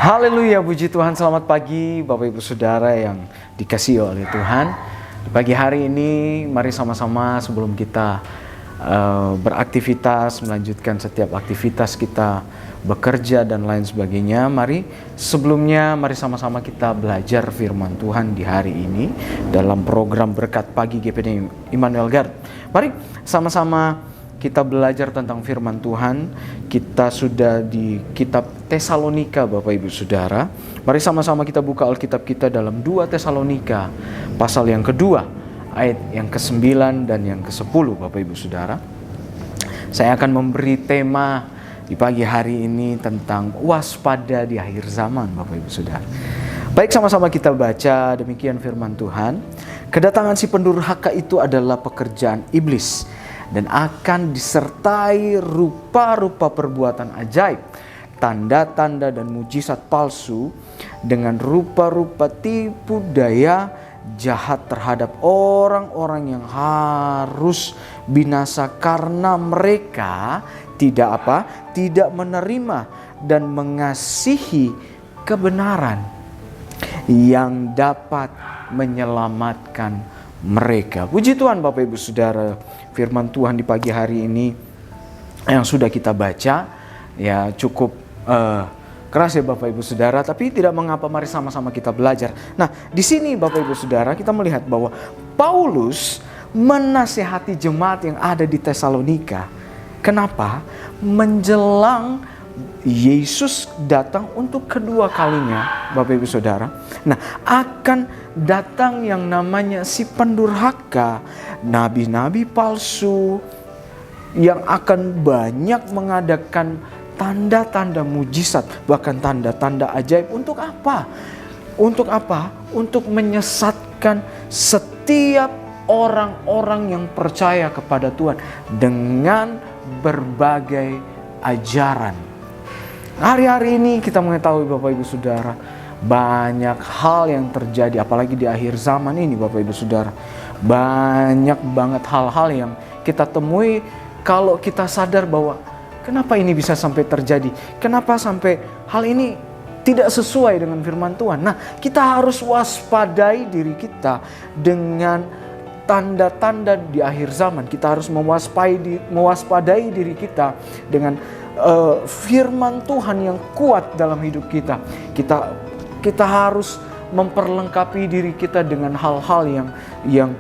Haleluya, puji Tuhan, selamat pagi Bapak Ibu Saudara yang dikasihi oleh Tuhan. Di pagi hari ini mari sama-sama sebelum kita beraktivitas, melanjutkan setiap aktivitas kita, bekerja dan lain sebagainya. Mari sebelumnya mari sama-sama kita belajar firman Tuhan di hari ini dalam program Berkat Pagi GPD Immanuel Garden. Mari sama-sama kita belajar tentang firman Tuhan. Kita sudah di kitab Tesalonika Bapak Ibu Saudara. Mari sama-sama kita buka Alkitab kita dalam 2 Tesalonika pasal yang kedua, ayat yang ke-9 dan yang ke-10 Bapak Ibu Saudara. Saya akan memberi tema di pagi hari ini tentang waspada di akhir zaman Bapak Ibu Saudara. Baik, sama-sama kita baca demikian firman Tuhan. Kedatangan si pendurhaka itu adalah pekerjaan iblis dan akan disertai rupa-rupa perbuatan ajaib, tanda-tanda dan mujizat palsu dengan rupa-rupa tipu daya jahat terhadap orang-orang yang harus binasa karena mereka tidak menerima dan mengasihi kebenaran yang dapat menyelamatkan mereka. Puji Tuhan Bapak Ibu Saudara, firman Tuhan di pagi hari ini yang sudah kita baca ya cukup keras ya Bapak Ibu Saudara, tapi tidak mengapa, mari sama-sama kita belajar. Nah, di sini Bapak Ibu Saudara kita melihat bahwa Paulus menasihati jemaat yang ada di Tesalonika. Kenapa? Menjelang Yesus datang untuk kedua kalinya Bapak Ibu Saudara. Nah, akan datang yang namanya si pendurhaka, nabi-nabi palsu yang akan banyak mengadakan tanda-tanda mujizat, bahkan tanda-tanda ajaib. Untuk apa? Untuk apa? Untuk menyesatkan setiap orang-orang yang percaya kepada Tuhan dengan berbagai ajaran. Hari-hari ini kita mengetahui Bapak Ibu Saudara, banyak hal yang terjadi, apalagi di akhir zaman ini Bapak Ibu Saudara. Banyak banget hal-hal yang kita temui kalau kita sadar bahwa kenapa ini bisa sampai terjadi? Kenapa sampai hal ini tidak sesuai dengan firman Tuhan? Nah, kita harus waspadai diri kita dengan tanda-tanda di akhir zaman. Kita harus mewaspadai diri kita dengan firman Tuhan yang kuat dalam hidup kita. Kita harus memperlengkapi diri kita dengan hal-hal yang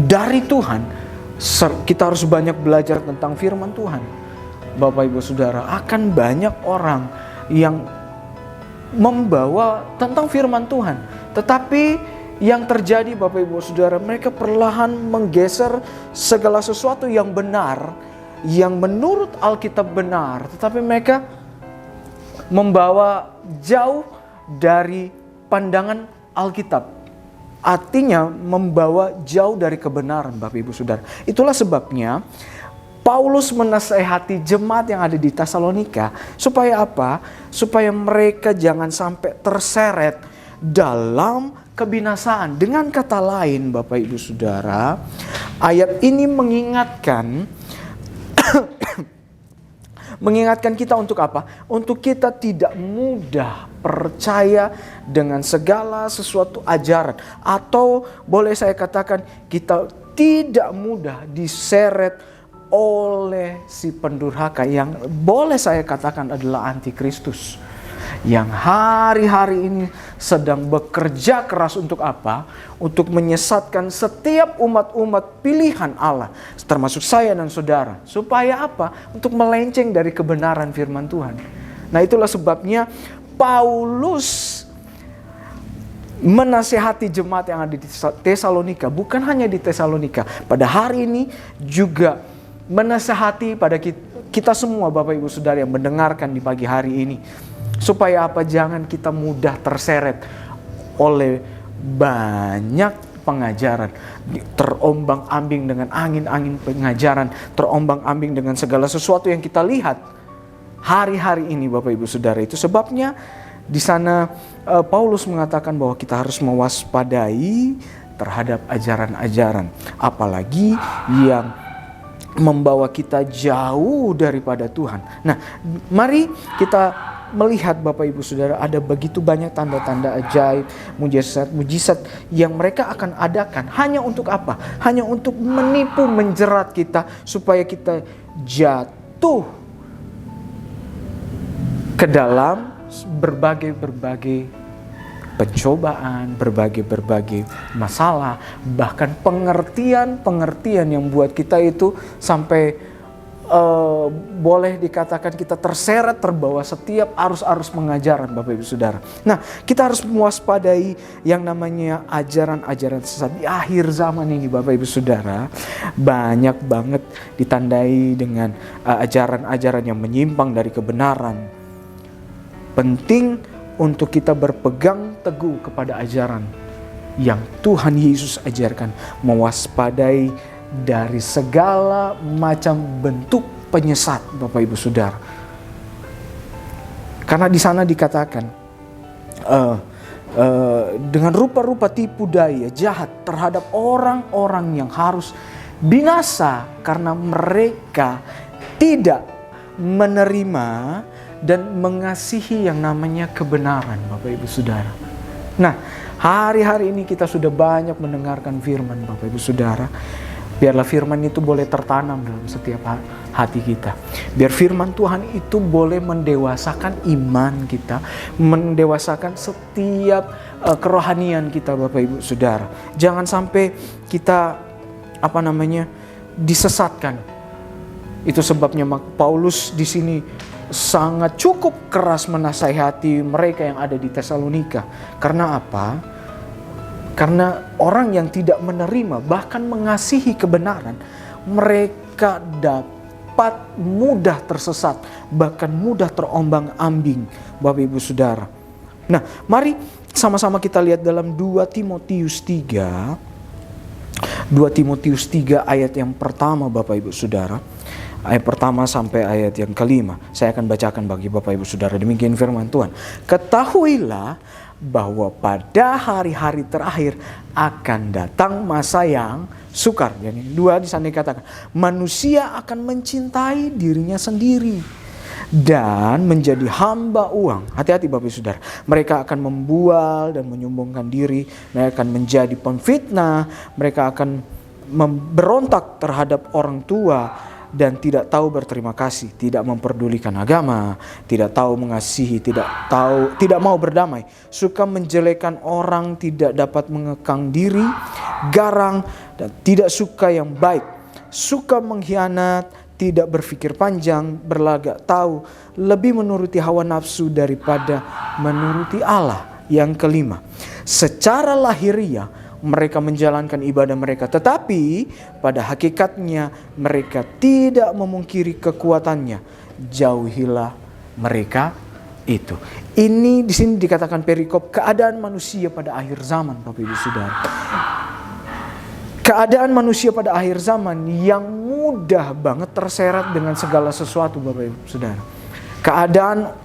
dari Tuhan. Kita harus banyak belajar tentang firman Tuhan. Bapak Ibu Saudara, akan banyak orang yang membawa tentang firman Tuhan, tetapi yang terjadi Bapak Ibu Saudara, mereka perlahan menggeser segala sesuatu yang benar, yang menurut Alkitab benar, tetapi mereka membawa jauh dari pandangan Alkitab. Artinya membawa jauh dari kebenaran Bapak Ibu Saudara. Itulah sebabnya Paulus menasehati jemaat yang ada di Tesalonika. Supaya apa? Supaya mereka jangan sampai terseret dalam kebinasaan. Dengan kata lain Bapak Ibu Saudara, ayat ini mengingatkan kita untuk apa? Untuk kita tidak mudah percaya dengan segala sesuatu ajaran. Atau boleh saya katakan kita tidak mudah diseret oleh si pendurhaka yang boleh saya katakan adalah antikristus. Yang hari-hari ini sedang bekerja keras untuk apa? Untuk menyesatkan setiap umat-umat pilihan Allah, termasuk saya dan saudara. Supaya apa? Untuk melenceng dari kebenaran firman Tuhan. Nah, itulah sebabnya Paulus menasihati jemaat yang ada di Tesalonika. Bukan hanya di Tesalonika, pada hari ini juga menasihati pada kita semua Bapak Ibu Saudara yang mendengarkan di pagi hari ini. Supaya apa? Jangan kita mudah terseret oleh banyak pengajaran, terombang-ambing dengan angin-angin pengajaran, terombang-ambing dengan segala sesuatu yang kita lihat hari-hari ini Bapak Ibu Saudara. Itu sebabnya di sana Paulus mengatakan bahwa kita harus mewaspadai terhadap ajaran-ajaran, apalagi yang membawa kita jauh daripada Tuhan. Nah, mari kita melihat Bapak Ibu Saudara, ada begitu banyak tanda-tanda ajaib, mujizat yang mereka akan adakan. Hanya untuk apa? Hanya untuk menipu, menjerat kita supaya kita jatuh ke dalam berbagai pencobaan, berbagai masalah, bahkan pengertian yang buat kita itu sampai boleh dikatakan kita terseret, terbawa setiap arus pengajaran Bapak Ibu Saudara. Nah, kita harus mewaspadai yang namanya ajaran-ajaran sesat di akhir zaman ini Bapak Ibu Saudara. Banyak banget ditandai dengan ajaran-ajaran yang menyimpang dari kebenaran. Penting untuk kita berpegang teguh kepada ajaran yang Tuhan Yesus ajarkan, mewaspadai dari segala macam bentuk penyesat Bapak Ibu Saudara. Karena di sana dikatakan dengan rupa-rupa tipu daya jahat terhadap orang-orang yang harus binasa karena mereka tidak menerima dan mengasihi yang namanya kebenaran Bapak Ibu Saudara. Nah, hari-hari ini kita sudah banyak mendengarkan firman Bapak Ibu Saudara. Biarlah firman itu boleh tertanam dalam setiap hati kita. Biar firman Tuhan itu boleh mendewasakan iman kita, mendewasakan setiap kerohanian kita Bapak Ibu Saudara. Jangan sampai kita disesatkan. Itu sebabnya Paulus di sini sangat cukup keras menasihati mereka yang ada di Tesalonika. Karena apa? Karena orang yang tidak menerima bahkan mengasihi kebenaran, mereka dapat mudah tersesat, bahkan mudah terombang-ambing Bapak Ibu Saudara. Nah, mari sama-sama kita lihat dalam 2 Timotius 3 ayat yang pertama Bapak Ibu Saudara. Ayat pertama sampai ayat yang kelima. Saya akan bacakan bagi Bapak Ibu Saudara. Demikian firman Tuhan. Ketahuilah bahwa pada hari-hari terakhir akan datang masa yang sukar. Jadi 2 di sana dikatakan, manusia akan mencintai dirinya sendiri dan menjadi hamba uang. Hati-hati Bapak Ibu Saudara. Mereka akan membual dan menyombongkan diri. Mereka akan menjadi pemfitnah. Mereka akan memberontak terhadap orang tua dan tidak tahu berterima kasih, tidak memperdulikan agama, tidak tahu mengasihi, tidak mau berdamai, suka menjelekan orang, tidak dapat mengekang diri, garang dan tidak suka yang baik, suka mengkhianat, tidak berpikir panjang, berlagak tahu, lebih menuruti hawa nafsu daripada menuruti Allah. Yang kelima, secara lahiriah mereka menjalankan ibadah mereka, tetapi pada hakikatnya mereka tidak memungkiri kekuatannya. Jauhilah mereka itu. Ini di sini dikatakan perikop keadaan manusia pada akhir zaman, Bapak Ibu Saudara. Keadaan manusia pada akhir zaman yang mudah banget terseret dengan segala sesuatu, Bapak Ibu Saudara. Keadaan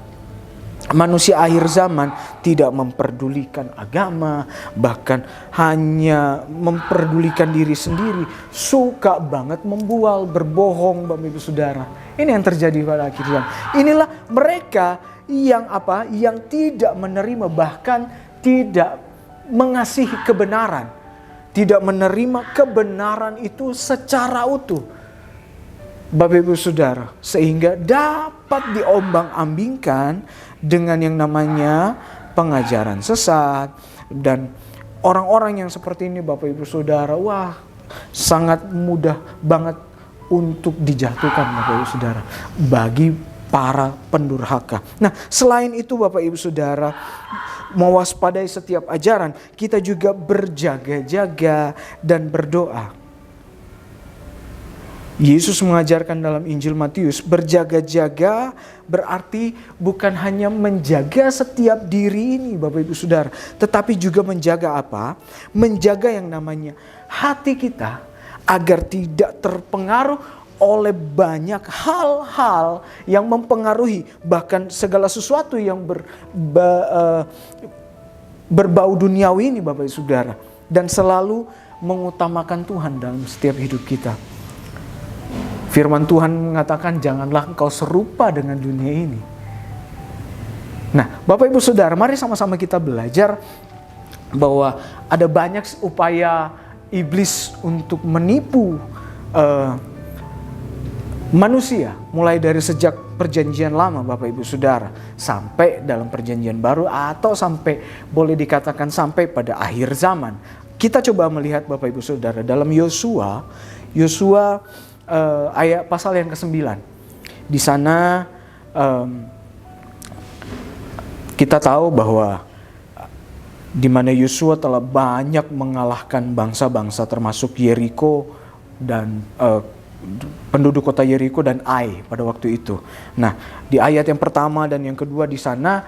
manusia akhir zaman tidak memperdulikan agama, bahkan hanya memperdulikan diri sendiri, suka banget membual, berbohong Bapak Ibu Saudara. Ini yang terjadi pada akhir zaman. Inilah mereka yang tidak menerima, bahkan tidak mengasihi kebenaran, tidak menerima kebenaran itu secara utuh. Bapak Ibu Saudara, sehingga dapat diombang-ambingkan dengan yang namanya pengajaran sesat. Dan orang-orang yang seperti ini Bapak Ibu Saudara, sangat mudah banget untuk dijatuhkan Bapak Ibu Saudara bagi para pendurhaka. Nah, selain itu Bapak Ibu Saudara, mewaspadai setiap ajaran, kita juga berjaga-jaga dan berdoa. Yesus mengajarkan dalam Injil Matius, berjaga-jaga berarti bukan hanya menjaga setiap diri ini Bapak Ibu Saudara, tetapi juga menjaga apa? Menjaga yang namanya hati kita agar tidak terpengaruh oleh banyak hal-hal yang mempengaruhi, bahkan segala sesuatu yang berbau duniawi ini Bapak Ibu Saudara, dan selalu mengutamakan Tuhan dalam setiap hidup kita. Firman Tuhan mengatakan janganlah engkau serupa dengan dunia ini. Nah, Bapak Ibu Saudara, mari sama-sama kita belajar bahwa ada banyak upaya iblis untuk menipu manusia, mulai dari sejak perjanjian lama Bapak Ibu Saudara sampai dalam perjanjian baru, atau sampai boleh dikatakan sampai pada akhir zaman. Kita coba melihat Bapak Ibu Saudara dalam Yosua ayat pasal yang ke-9. Di sana kita tahu bahwa di mana Yosua telah banyak mengalahkan bangsa-bangsa termasuk Yeriko dan penduduk kota Yeriko dan Ai pada waktu itu. Nah, di ayat yang pertama dan yang kedua di sana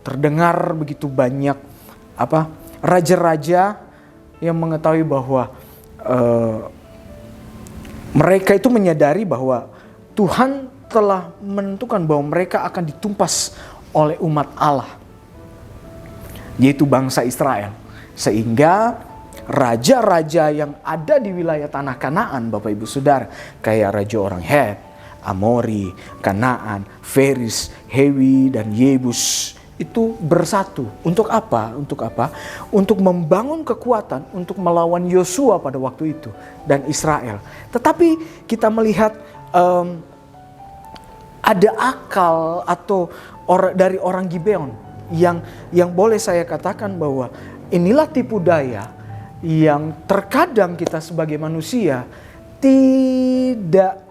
terdengar begitu banyak raja-raja yang mengetahui bahwa mereka itu menyadari bahwa Tuhan telah menentukan bahwa mereka akan ditumpas oleh umat Allah, yaitu bangsa Israel. Sehingga raja-raja yang ada di wilayah tanah Kanaan, Bapak Ibu Saudara, kayak raja orang Het, Amori, Kanaan, Feris, Hewi, dan Yebus, itu bersatu. Untuk apa? Untuk membangun kekuatan untuk melawan Yosua pada waktu itu dan Israel. Tetapi kita melihat ada akal atau dari orang Gibeon yang boleh saya katakan bahwa inilah tipu daya yang terkadang kita sebagai manusia tidak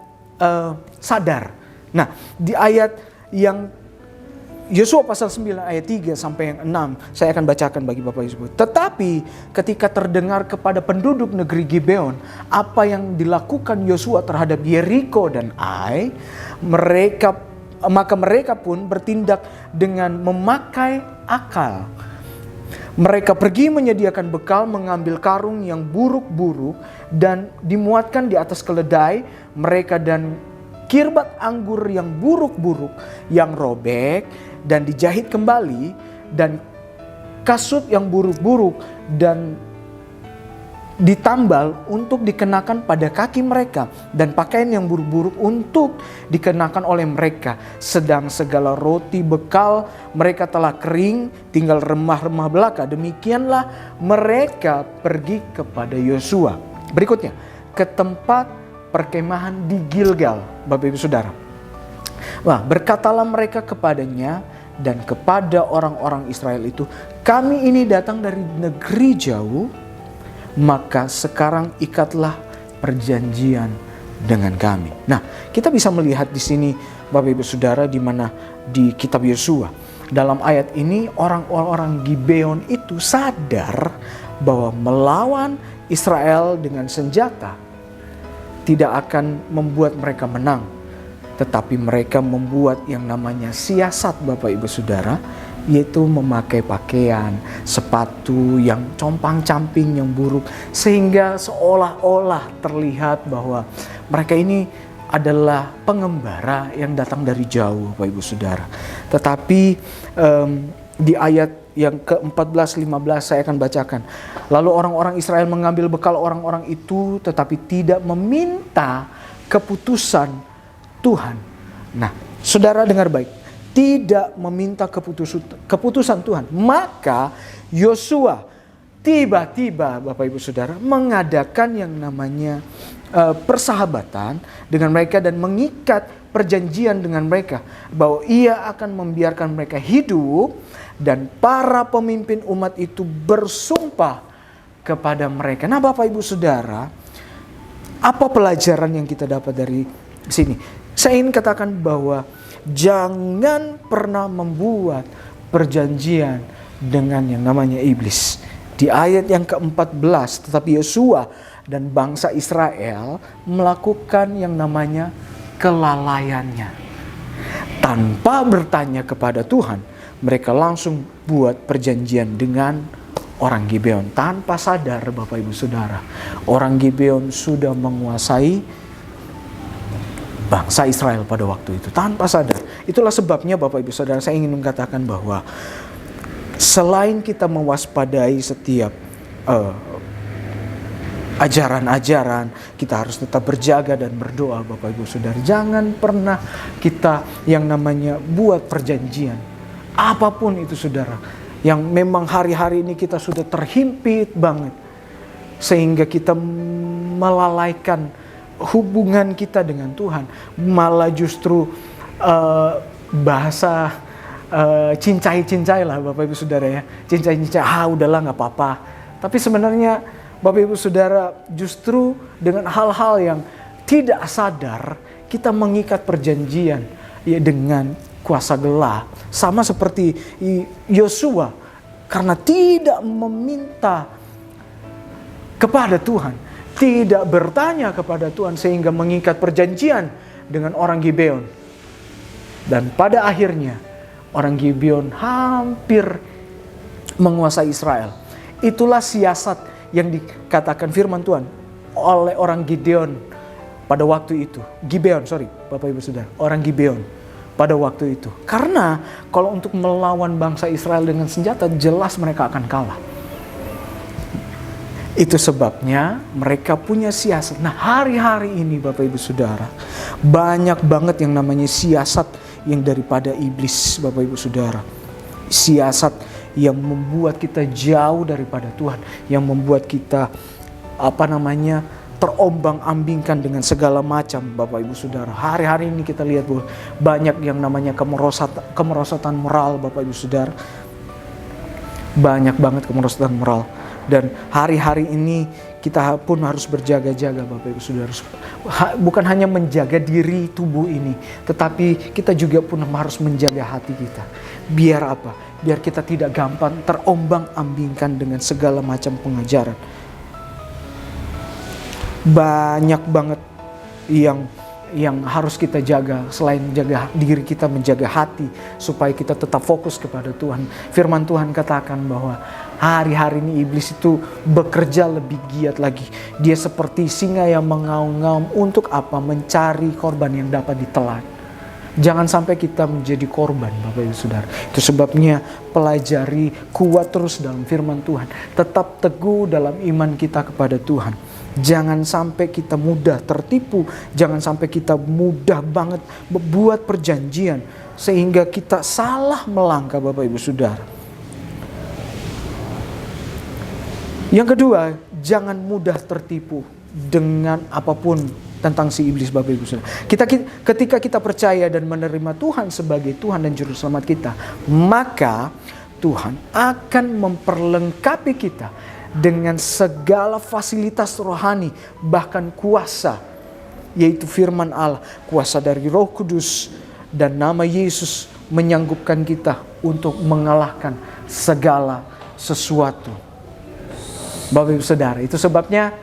sadar. Nah, di ayat yang Yosua pasal 9 ayat 3 sampai yang 6 saya akan bacakan bagi Bapak Ibu. Tetapi ketika terdengar kepada penduduk negeri Gibeon apa yang dilakukan Yosua terhadap Yeriko dan Ai, maka mereka pun bertindak dengan memakai akal. Mereka pergi menyediakan bekal, mengambil karung yang buruk-buruk dan dimuatkan di atas keledai mereka, dan kirbat anggur yang buruk-buruk yang robek dan dijahit kembali, dan kasut yang buruk-buruk dan ditambal untuk dikenakan pada kaki mereka, dan pakaian yang buruk-buruk untuk dikenakan oleh mereka. Sedang segala roti bekal mereka telah kering, tinggal remah-remah belaka. Demikianlah mereka pergi kepada Yosua. Berikutnya, ke tempat perkemahan di Gilgal, Bapak Ibu Saudara. Wah, berkatalah mereka kepadanya dan kepada orang-orang Israel itu, kami ini datang dari negeri jauh, maka sekarang ikatlah perjanjian dengan kami. Nah, kita bisa melihat di sini Bapak Ibu Saudara, di mana di kitab Yosua dalam ayat ini orang-orang Gibeon itu sadar bahwa melawan Israel dengan senjata tidak akan membuat mereka menang, tetapi mereka membuat yang namanya siasat Bapak Ibu Saudara, yaitu memakai pakaian, sepatu yang compang-camping yang buruk, sehingga seolah-olah terlihat bahwa mereka ini adalah pengembara yang datang dari jauh, Bapak Ibu Saudara. Tetapi di ayat yang ke-14-15 saya akan bacakan. Lalu orang-orang Israel mengambil bekal orang-orang itu, tetapi tidak meminta keputusan Tuhan. Nah, saudara dengar baik. Tidak meminta keputusan Tuhan. Maka Yosua tiba-tiba Bapak Ibu Saudara mengadakan yang namanya persahabatan dengan mereka dan mengikat perjanjian dengan mereka bahwa ia akan membiarkan mereka hidup, dan para pemimpin umat itu bersumpah kepada mereka. Nah, Bapak Ibu Saudara, apa pelajaran yang kita dapat dari sini? Saya ingin katakan bahwa jangan pernah membuat perjanjian dengan yang namanya iblis. Di ayat yang ke-14, tetapi Yosua dan bangsa Israel melakukan yang namanya kelalaiannya. Tanpa bertanya kepada Tuhan, mereka langsung buat perjanjian dengan orang Gibeon. Tanpa sadar Bapak Ibu Saudara, orang Gibeon sudah menguasai bangsa Israel pada waktu itu tanpa sadar. Itulah sebabnya Bapak Ibu Saudara, saya ingin mengatakan bahwa selain kita mewaspadai setiap ajaran-ajaran, kita harus tetap berjaga dan berdoa Bapak Ibu Saudara. Jangan pernah kita yang namanya buat perjanjian, apapun itu Saudara, yang memang hari-hari ini kita sudah terhimpit banget, sehingga kita melalaikan hubungan kita dengan Tuhan. Malah justru bahasa cincai-cincai lah Bapak Ibu Saudara ya. Cincai-cincai, udahlah gak apa-apa. Tapi sebenarnya Bapak Ibu Saudara, justru dengan hal-hal yang tidak sadar kita mengikat perjanjian ya dengan kuasa gelap. Sama seperti Yosua, karena tidak meminta kepada Tuhan, tidak bertanya kepada Tuhan, sehingga mengikat perjanjian dengan orang Gibeon. Dan pada akhirnya orang Gibeon hampir menguasai Israel. Itulah siasat yang dikatakan firman Tuhan oleh orang Gibeon pada waktu itu. Bapak Ibu Saudara, orang Gibeon pada waktu itu. Karena kalau untuk melawan bangsa Israel dengan senjata, jelas mereka akan kalah. Itu sebabnya mereka punya siasat. Nah, hari-hari ini Bapak Ibu Saudara, banyak banget yang namanya siasat yang daripada iblis Bapak Ibu Saudara. Siasat yang membuat kita jauh daripada Tuhan, yang membuat kita terombang-ambingkan dengan segala macam Bapak Ibu Saudara. Hari-hari ini kita lihat bahwa banyak yang namanya kemerosotan moral Bapak Ibu Saudara. Banyak banget kemerosotan moral. Dan hari-hari ini kita pun harus berjaga-jaga Bapak Ibu Saudara. Bukan hanya menjaga diri tubuh ini, tetapi kita juga pun harus menjaga hati kita. Biar apa? Biar kita tidak gampang terombang-ambingkan dengan segala macam pengajaran. Banyak banget yang harus kita jaga. Selain jaga diri kita, menjaga hati supaya kita tetap fokus kepada Tuhan. Firman Tuhan katakan bahwa hari-hari ini iblis itu bekerja lebih giat lagi. Dia seperti singa yang mengaum-ngaum untuk apa? Mencari korban yang dapat ditelan. Jangan sampai kita menjadi korban Bapak Ibu Saudara. Itu sebabnya pelajari, kuat terus dalam firman Tuhan. Tetap teguh dalam iman kita kepada Tuhan. Jangan sampai kita mudah tertipu. Jangan sampai kita mudah banget membuat perjanjian sehingga kita salah melangkah Bapak Ibu Saudara. Yang kedua, jangan mudah tertipu dengan apapun tentang si iblis Bapak Ibu Saudara. Ketika kita percaya dan menerima Tuhan sebagai Tuhan dan Juru Selamat kita, maka Tuhan akan memperlengkapi kita dengan segala fasilitas rohani, bahkan kuasa, yaitu firman Allah, kuasa dari Roh Kudus dan nama Yesus menyanggupkan kita untuk mengalahkan segala sesuatu. Bapak Ibu Saudara, itu sebabnya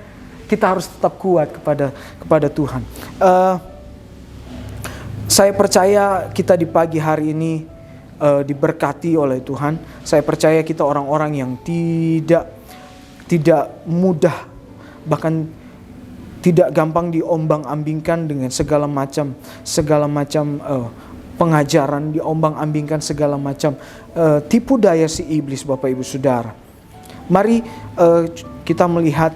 kita harus tetap kuat kepada Tuhan. Saya percaya kita di pagi hari ini diberkati oleh Tuhan. Saya percaya kita orang-orang yang tidak mudah, bahkan tidak gampang diombang-ambingkan dengan segala macam pengajaran, diombang-ambingkan segala macam tipu daya si iblis Bapak Ibu Saudara. Mari kita melihat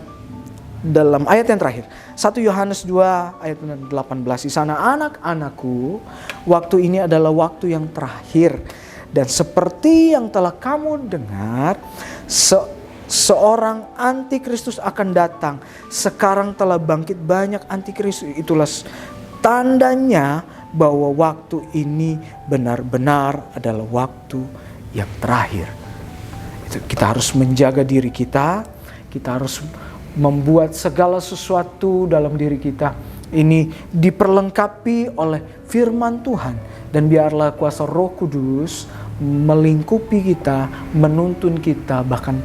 dalam ayat yang terakhir, 1 Yohanes 2 ayat 18. Di sana, anak-anakku, waktu ini adalah waktu yang terakhir. Dan seperti yang telah kamu dengar, seorang antikristus akan datang. Sekarang telah bangkit banyak antikristus. Itulah tandanya bahwa waktu ini benar-benar adalah waktu yang terakhir. Kita harus menjaga diri kita. Kita harus membuat segala sesuatu dalam diri kita ini diperlengkapi oleh firman Tuhan. Dan biarlah kuasa Roh Kudus melingkupi kita, menuntun kita. Bahkan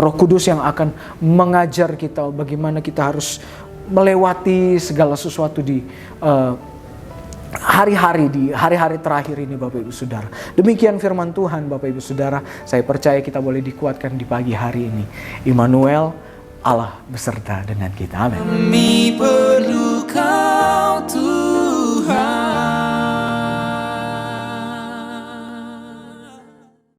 Roh Kudus yang akan mengajar kita bagaimana kita harus melewati segala sesuatu di hari-hari terakhir ini Bapak Ibu Saudara. Demikian firman Tuhan Bapak Ibu Saudara. Saya percaya kita boleh dikuatkan di pagi hari ini. Immanuel, Allah beserta dengan kita. Amin.